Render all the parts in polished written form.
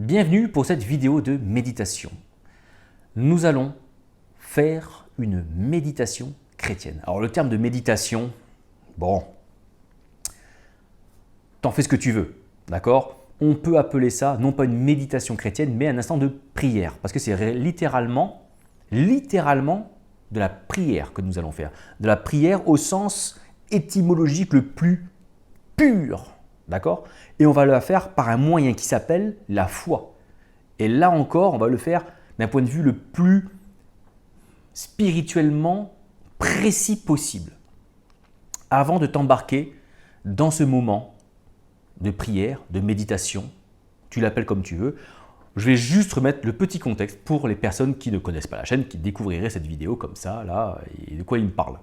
Bienvenue pour cette vidéo de méditation. Nous allons faire une méditation chrétienne. Alors le terme de méditation, bon, t'en fais ce que tu veux, d'accord? On peut appeler ça non pas une méditation chrétienne, mais un instant de prière, parce que c'est littéralement de la prière que nous allons faire. De la prière au sens étymologique le plus pur, d'accord? Et on va le faire par un moyen qui s'appelle la foi. Et là encore, on va le faire d'un point de vue le plus spirituellement précis possible. Avant de t'embarquer dans ce moment de prière, de méditation, tu l'appelles comme tu veux, je vais juste remettre le petit contexte pour les personnes qui ne connaissent pas la chaîne, qui découvriraient cette vidéo comme ça, là, et de quoi il me parle.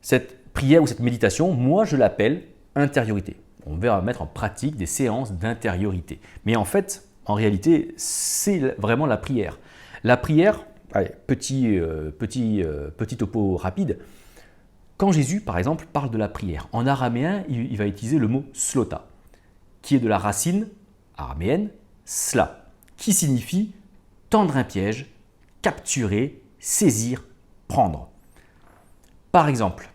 Cette prière ou cette méditation, moi je l'appelle intériorité. On va mettre en pratique des séances d'intériorité. Mais en fait, en réalité, c'est vraiment la prière. La prière, allez, petit topo rapide, quand Jésus, par exemple, parle de la prière, en araméen, il va utiliser le mot slota, qui est de la racine araméenne sla, qui signifie tendre un piège, capturer, saisir, prendre. Par exemple,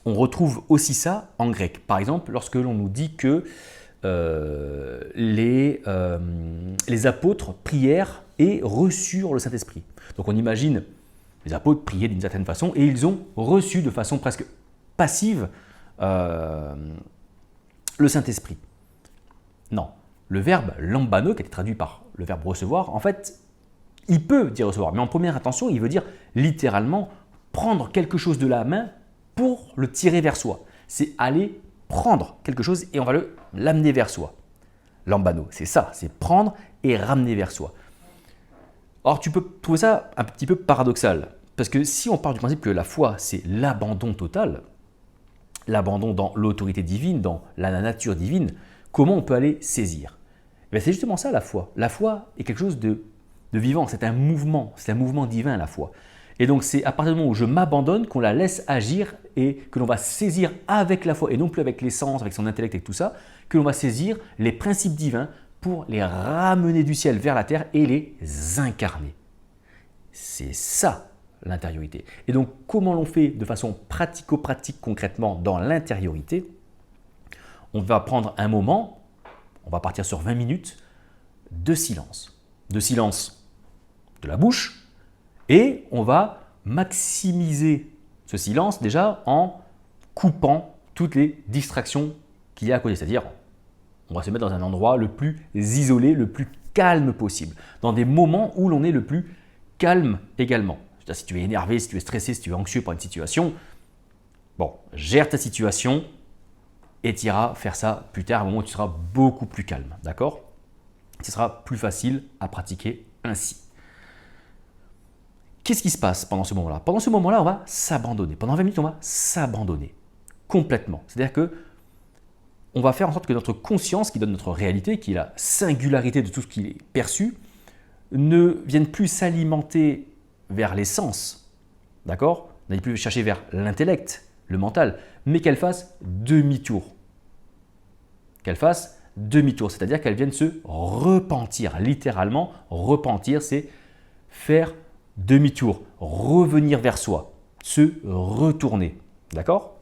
on retrouve aussi ça en grec. Par exemple, lorsque l'on nous dit que les apôtres prièrent et reçurent le Saint-Esprit. Donc on imagine les apôtres prier d'une certaine façon et ils ont reçu de façon presque passive le Saint-Esprit. Non, le verbe lambano, qui a été traduit par le verbe recevoir, en fait, il peut dire recevoir, mais en première intention, il veut dire littéralement prendre quelque chose de la main pour le tirer vers soi. C'est aller prendre quelque chose et on va l'amener vers soi. Lambano, c'est ça, c'est prendre et ramener vers soi. Or, tu peux trouver ça un petit peu paradoxal, parce que si on part du principe que la foi, c'est l'abandon total, l'abandon dans l'autorité divine, dans la nature divine, comment on peut aller saisir? C'est justement ça la foi. La foi est quelque chose de vivant, c'est un mouvement divin la foi. Et donc c'est à partir du moment où je m'abandonne qu'on la laisse agir et que l'on va saisir avec la foi, et non plus avec les sens, avec son intellect et tout ça, que l'on va saisir les principes divins pour les ramener du ciel vers la terre et les incarner. C'est ça l'intériorité. Et donc comment l'on fait de façon pratico-pratique concrètement dans l'intériorité? On va prendre un moment, on va partir sur 20 minutes de silence. De silence de la bouche, et on va maximiser ce silence déjà en coupant toutes les distractions qu'il y a à côté. C'est-à-dire, on va se mettre dans un endroit le plus isolé, le plus calme possible, dans des moments où l'on est le plus calme également. C'est-à-dire, si tu es énervé, si tu es stressé, si tu es anxieux par une situation, bon, gère ta situation et tu iras faire ça plus tard, au moment où tu seras beaucoup plus calme. D'accord? Ce sera plus facile à pratiquer ainsi. Qu'est-ce qui se passe pendant ce moment-là? Pendant ce moment-là, on va s'abandonner. Pendant 20 minutes, on va s'abandonner complètement. C'est-à-dire que on va faire en sorte que notre conscience, qui donne notre réalité, qui est la singularité de tout ce qui est perçu, ne vienne plus s'alimenter vers les sens, d'accord? N'aille plus chercher vers l'intellect, le mental, mais qu'elle fasse demi-tour. Qu'elle fasse demi-tour, c'est-à-dire qu'elle vienne se repentir. Littéralement, repentir, c'est faire demi-tour, revenir vers soi, se retourner. D'accord?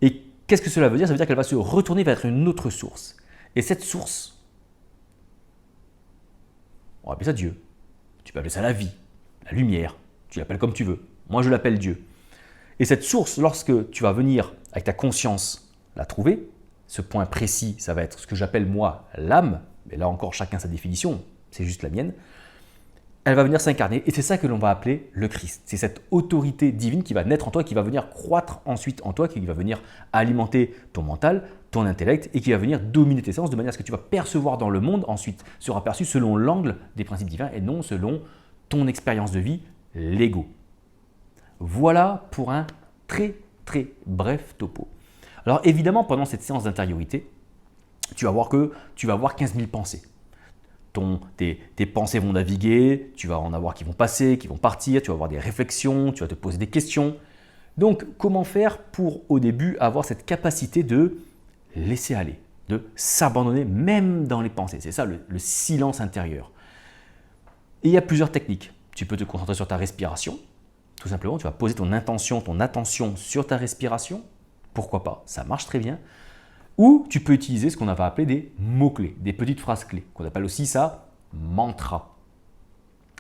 Et qu'est-ce que cela veut dire? Ça veut dire qu'elle va se retourner vers une autre source. Et cette source, on va appeler ça Dieu. Tu peux appeler ça la vie, la lumière, tu l'appelles comme tu veux. Moi, je l'appelle Dieu. Et cette source, lorsque tu vas venir avec ta conscience la trouver, ce point précis, ça va être ce que j'appelle moi l'âme, mais là encore, chacun sa définition, c'est juste la mienne. Elle va venir s'incarner et c'est ça que l'on va appeler le Christ. C'est cette autorité divine qui va naître en toi, qui va venir croître ensuite en toi, qui va venir alimenter ton mental, ton intellect et qui va venir dominer tes sens de manière à ce que tu vas percevoir dans le monde ensuite sera perçu selon l'angle des principes divins et non selon ton expérience de vie, l'ego. Voilà pour un très bref topo. Alors évidemment, pendant cette séance d'intériorité, tu vas voir 15 000 pensées. Tes pensées vont naviguer, tu vas en avoir qui vont passer, qui vont partir, tu vas avoir des réflexions, tu vas te poser des questions. Donc, comment faire pour, au début, avoir cette capacité de laisser aller, de s'abandonner même dans les pensées. C'est ça le silence intérieur. Et il y a plusieurs techniques. Tu peux te concentrer sur ta respiration. Tout simplement, tu vas poser ton intention, ton attention sur ta respiration. Pourquoi pas, ça marche très bien. Ou tu peux utiliser ce qu'on va appeler des mots-clés, des petites phrases clés, qu'on appelle aussi ça mantra.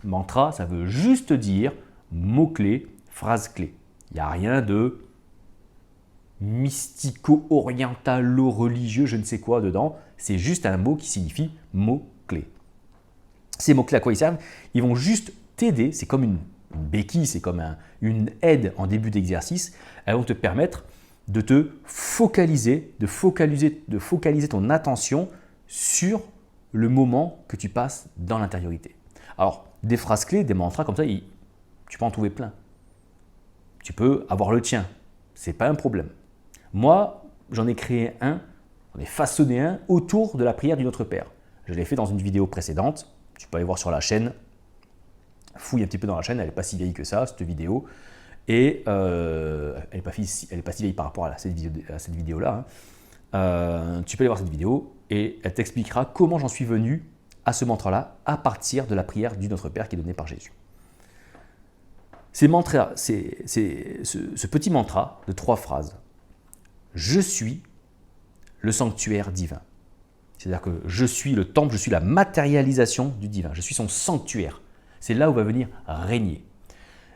Mantra, ça veut juste dire mots-clés, phrases clés. Il n'y a rien de mystico-orientalo-religieux, je ne sais quoi dedans. C'est juste un mot qui signifie mot-clé. Ces mots-clés, à quoi ils servent? Ils vont juste t'aider, c'est comme une béquille, c'est comme une aide en début d'exercice. Elles vont te permettre de te focaliser, de focaliser ton attention sur le moment que tu passes dans l'intériorité. Alors, des phrases clés, des mantras comme ça, tu peux en trouver plein. Tu peux avoir le tien, ce n'est pas un problème. Moi, j'en ai créé un, j'en ai façonné un autour de la prière du Notre Père. Je l'ai fait dans une vidéo précédente, tu peux aller voir sur la chaîne, fouille un petit peu dans la chaîne, elle n'est pas si vieille que ça, cette vidéo. Et elle n'est pas si vieille par rapport à cette vidéo-là. Tu peux aller voir cette vidéo et elle t'expliquera comment j'en suis venu à ce mantra-là à partir de la prière du Notre Père qui est donnée par Jésus. Ce petit mantra de 3 phrases. Je suis le sanctuaire divin. C'est-à-dire que je suis le temple, je suis la matérialisation du divin. Je suis son sanctuaire. C'est là où va venir régner.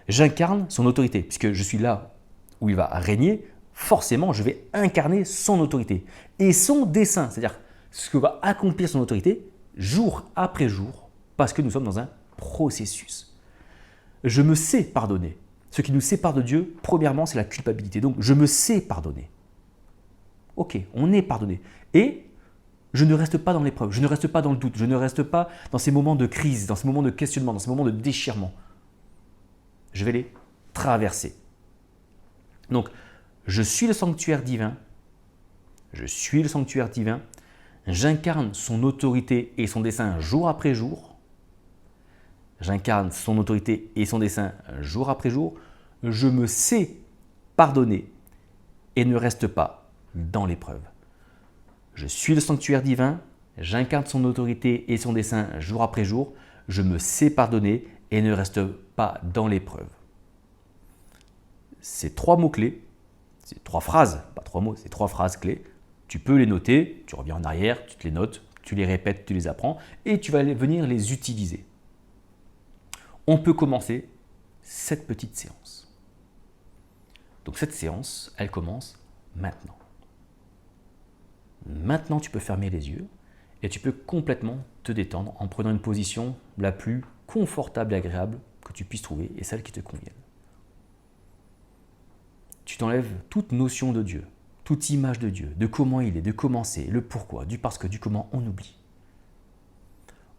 J'incarne son autorité, puisque je suis là où il va régner, forcément je vais incarner son autorité et son dessein, c'est-à-dire ce que va accomplir son autorité jour après jour, parce que nous sommes dans un processus. Je me sais pardonner. Ce qui nous sépare de Dieu, premièrement, c'est la culpabilité. Donc je me sais pardonner. Ok, on est pardonné. Et je ne reste pas dans l'épreuve, je ne reste pas dans le doute, je ne reste pas dans ces moments de crise, dans ces moments de questionnement, dans ces moments de déchirement. Je vais les traverser. Donc, je suis le sanctuaire divin. Je suis le sanctuaire divin. J'incarne son autorité et son dessein jour après jour. J'incarne son autorité et son dessein jour après jour. Je me sais pardonner et ne reste pas dans l'épreuve. Je suis le sanctuaire divin. J'incarne son autorité et son dessein jour après jour. Je me sais pardonner et ne reste pas dans l'épreuve. Ces 3 mots-clés, ces 3 phrases, pas 3 mots, ces 3 phrases clés, tu peux les noter, tu reviens en arrière, tu te les notes, tu les répètes, tu les apprends et tu vas venir les utiliser. On peut commencer cette petite séance. Donc cette séance, elle commence maintenant. Maintenant, tu peux fermer les yeux et tu peux complètement te détendre en prenant une position la plus confortable et agréable que tu puisses trouver et celle qui te convienne. Tu t'enlèves toute notion de Dieu, toute image de Dieu, de comment il est, de comment c'est, le pourquoi, du parce que, du comment, on oublie.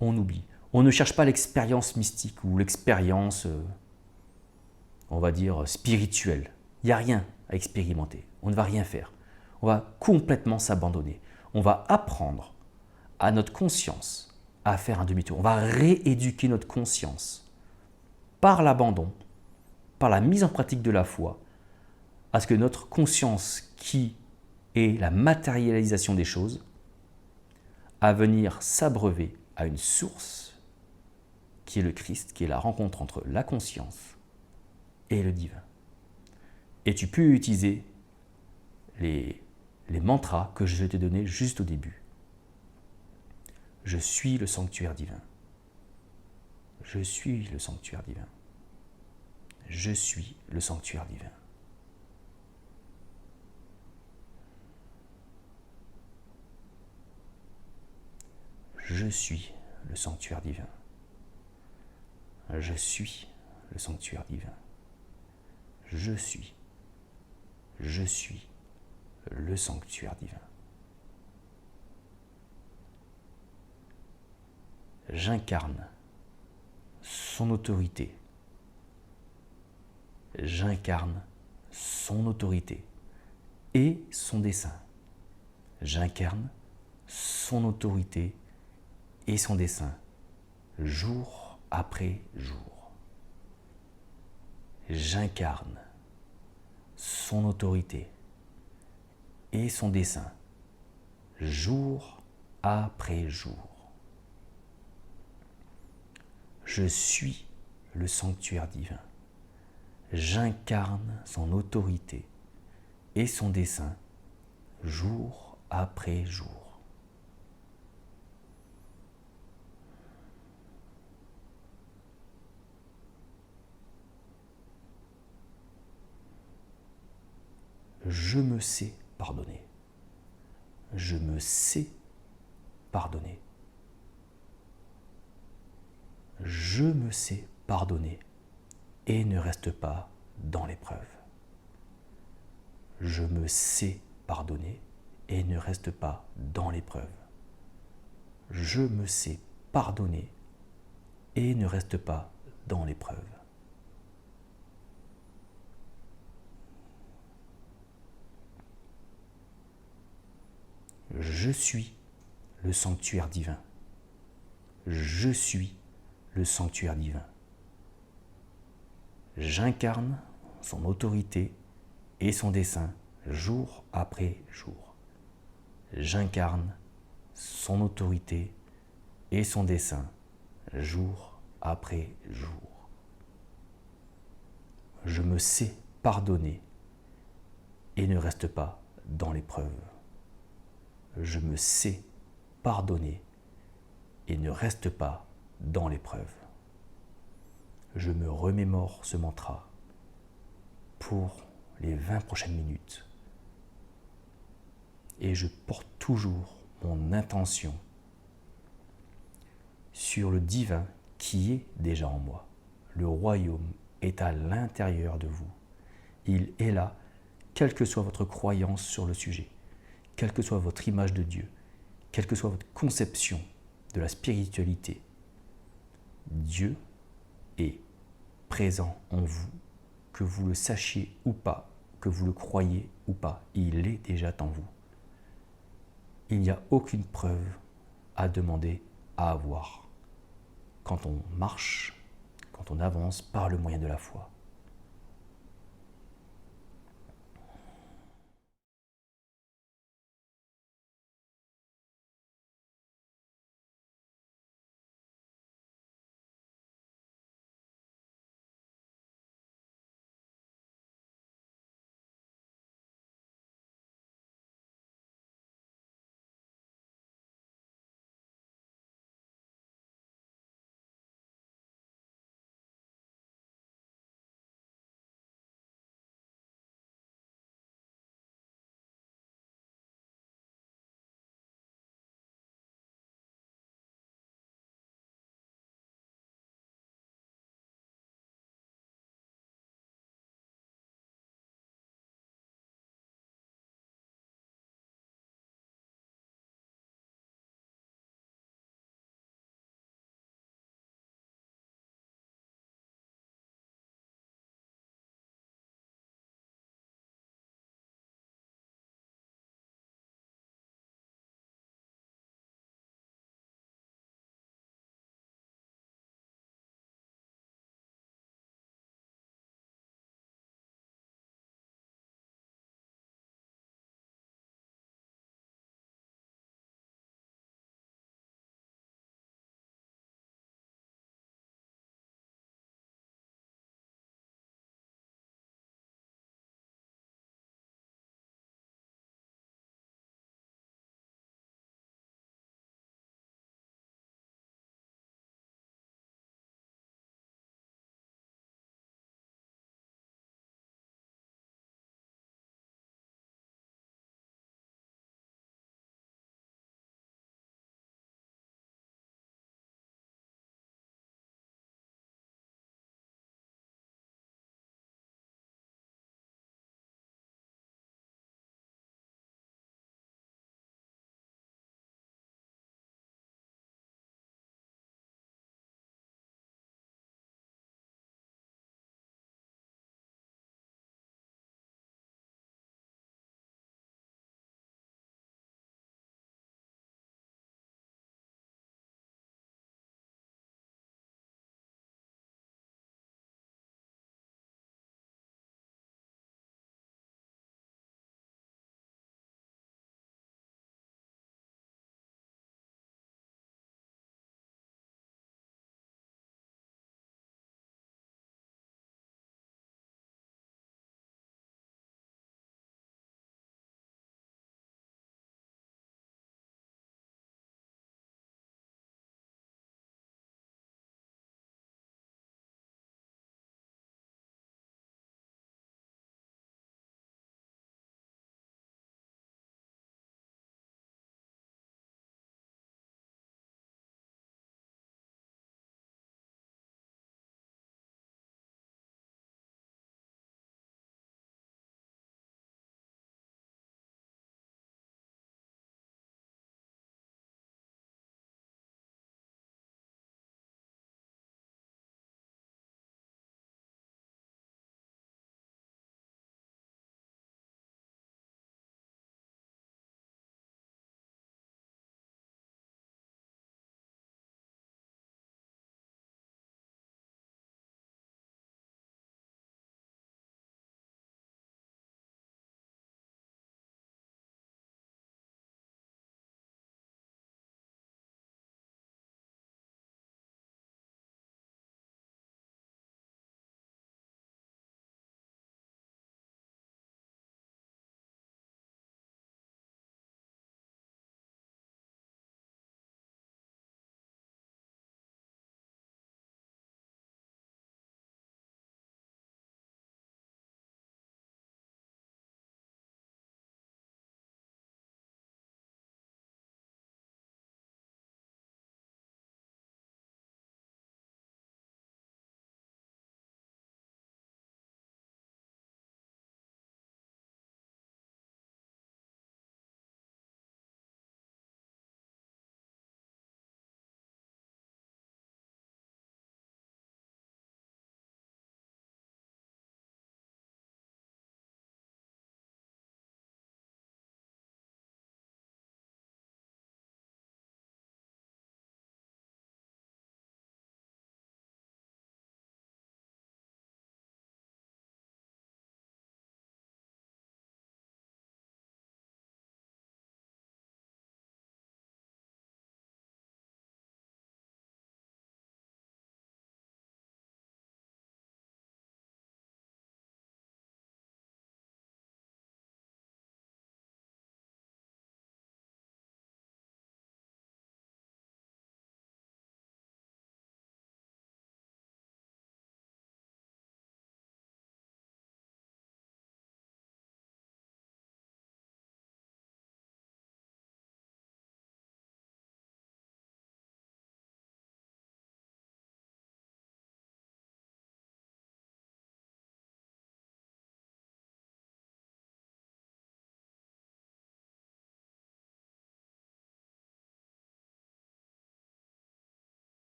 On oublie. On ne cherche pas l'expérience mystique ou l'expérience, on va dire, spirituelle. Il n'y a rien à expérimenter. On ne va rien faire. On va complètement s'abandonner. On va apprendre à notre conscience à faire un demi-tour. On va rééduquer notre conscience par l'abandon, par la mise en pratique de la foi, à ce que notre conscience, qui est la matérialisation des choses, à venir s'abreuver à une source qui est le Christ, qui est la rencontre entre la conscience et le divin. Et tu peux utiliser les mantras que je vais te donner juste au début. Je suis le sanctuaire divin. Je suis le sanctuaire divin. Je suis le sanctuaire divin. Je suis le sanctuaire divin. Je suis le sanctuaire divin. Je suis le sanctuaire divin. J'incarne son autorité. J'incarne son autorité et son dessein. J'incarne son autorité et son dessein, jour après jour. J'incarne son autorité et son dessein, jour après jour. Je suis le sanctuaire divin. J'incarne son autorité et son dessein jour après jour. Je me sais pardonner. Je me sais pardonner. Je me sais pardonner et ne reste pas dans l'épreuve. Je me sais pardonner et ne reste pas dans l'épreuve. Je me sais pardonner et ne reste pas dans l'épreuve. Je suis le sanctuaire divin. Je suis le sanctuaire divin. J'incarne son autorité et son dessein jour après jour. J'incarne son autorité et son dessein jour après jour. Je me sais pardonner et ne reste pas dans l'épreuve. Je me sais pardonner et ne reste pas dans l'épreuve. Je me remémore ce mantra pour les 20 prochaines minutes et je porte toujours mon intention sur le divin qui est déjà en moi. Le royaume est à l'intérieur de vous. Il est là, quelle que soit votre croyance sur le sujet, quelle que soit votre image de Dieu, quelle que soit votre conception de la spiritualité. Dieu est présent en vous, que vous le sachiez ou pas, que vous le croyez ou pas, il est déjà en vous. Il n'y a aucune preuve à demander, à avoir, quand on marche, quand on avance par le moyen de la foi.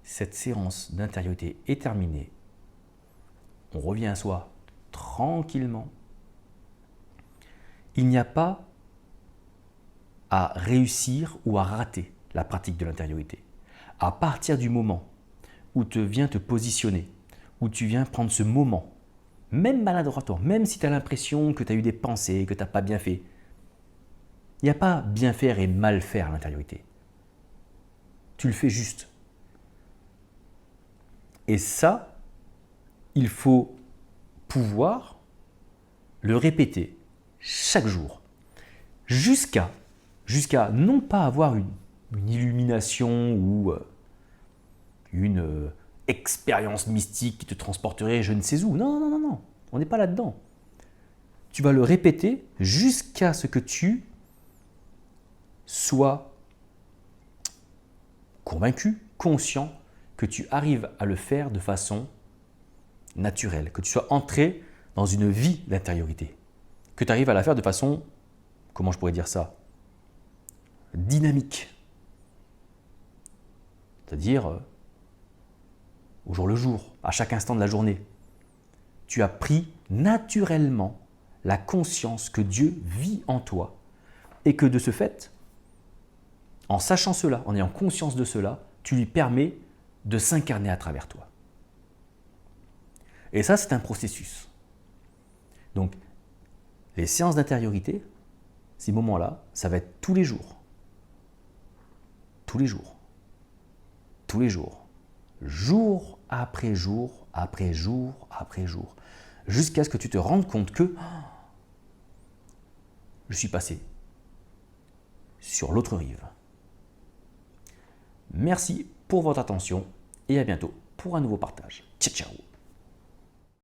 cette séance d'intériorité est terminée, on revient à soi tranquillement. Il n'y a pas à réussir ou à rater la pratique de l'intériorité. À partir du moment où tu viens te positionner, où tu viens prendre ce moment, même maladroitement, même si tu as l'impression que tu as eu des pensées, que tu n'as pas bien fait, il n'y a pas bien faire et mal faire à l'intériorité. Tu le fais juste. Et ça, il faut pouvoir le répéter chaque jour, jusqu'à non pas avoir une illumination ou une expérience mystique qui te transporterait je ne sais où. Non, non, non, non, on n'est pas là-dedans. Tu vas le répéter jusqu'à ce que tu sois convaincu, conscient que tu arrives à le faire de façon naturelle, que tu sois entré dans une vie d'intériorité, que tu arrives à la faire de façon, comment je pourrais dire ça, dynamique. C'est-à-dire au jour le jour, à chaque instant de la journée. Tu as pris naturellement la conscience que Dieu vit en toi et que de ce fait, en sachant cela, en ayant conscience de cela, tu lui permets de s'incarner à travers toi. Et ça, c'est un processus. Donc, les séances d'intériorité, ces moments-là, ça va être tous les jours. Tous les jours. Tous les jours. Jour après jour, après jour, après jour. Jusqu'à ce que tu te rendes compte que je suis passé sur l'autre rive. Merci pour votre attention et à bientôt pour un nouveau partage. Ciao, ciao.